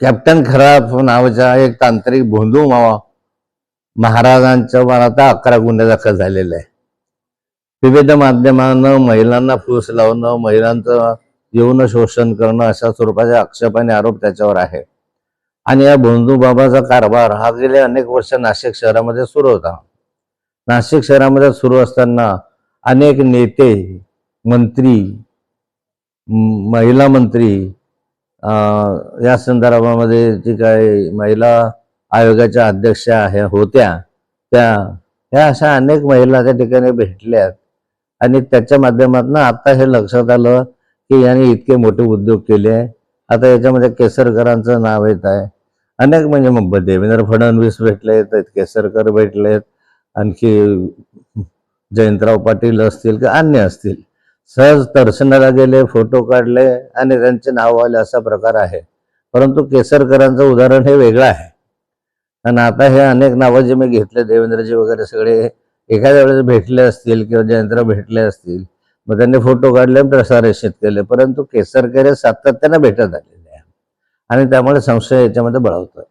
Captain खराब नावाच्या एक तांत्रिक भोंदू महाराजांच्या आता 11 गुन्हे दाखल झालेले आहे. विविध माध्यमांना महिलांना फूस लावणं, महिलांचं यौन शोषण करणं अशा स्वरूपाचे आक्षेप आणि आरोप त्याच्यावर आहे. आणि या भोंदू बाबाचा कारभार हा गेले अनेक वर्ष नाशिक शहरामध्ये सुरू होता. नाशिक शहरामध्ये सुरू असताना अनेक नेते, मंत्री, महिला मंत्री या संदर्भामध्ये जी काही महिला आयोगाच्या अध्यक्षा होत्या ह्या अशा अनेक महिला त्या ठिकाणी भेटल्यात. आणि त्याच्या माध्यमातून आता हे लक्षात आलं की यांनी इतके मोठे उद्योग केले. आता याच्यामध्ये केसरकरांचं नाव येत आहे. अनेक म्हणजे मग देवेंद्र फडणवीस भेटलेत, केसरकर भेटलेत, आणखी जयंतराव पाटील असतील किंवा अन्य असतील. सहज दर्शनाला गेले, फोटो काढले आणि त्यांचे नाव आले असा प्रकार आहे. परंतु केसरकरांचं उदाहरण हे वेगळं आहे. आणि आता हे अनेक नावं जे मी घेतले, देवेंद्रजी वगैरे सगळे एखाद्या वेळेस भेटले असतील किंवा जयंतराव भेटले असतील, मग त्यांनी फोटो काढले, प्रसारित केले. परंतु केसरकर सातत्याने भेटत आलेले आहे आणि त्यामुळे संशय याच्यामध्ये बळावतोय.